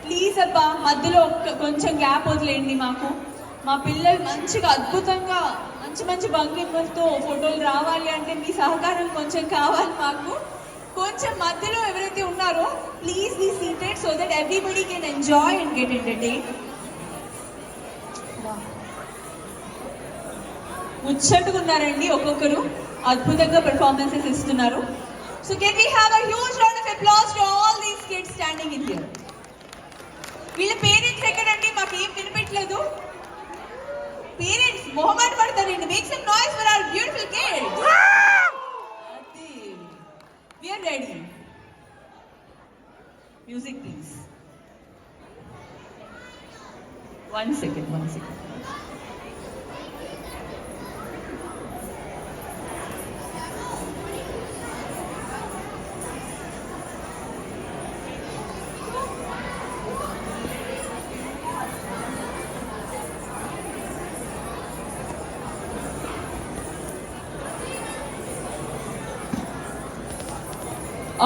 Please అబ్బా మధ్యలో కొంచెం గ్యాప్ వదిలేయండి మాకు. మా పిల్లలు మంచిగా అద్భుతంగా మంచి మంచి భంగిమలతో ఫోటోలు రావాలి అంటే మీ సహకారం కొంచెం కావాలి మాకు. కొంచెం మధ్యలో ఎవరైతే ఉన్నారో please be seated so that everybody can enjoy and get entertain. ముచ్చటగా ఉన్నారండి, ఒక్కొక్కరు అద్భుతంగా పెర్ఫార్మెన్సెస్ ఇస్తున్నారు. So can we have a huge round of applause to all these kids standing in here. వీళ్ళ పేరెంట్స్ ఎక్కడండి? మాకు ఏం వినిపించలేదు. పేరెంట్స్ మొహమాట పడతారండి. Make some noise for our beautiful kids. We are ready. Music please. One second.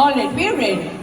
All right, we're ready.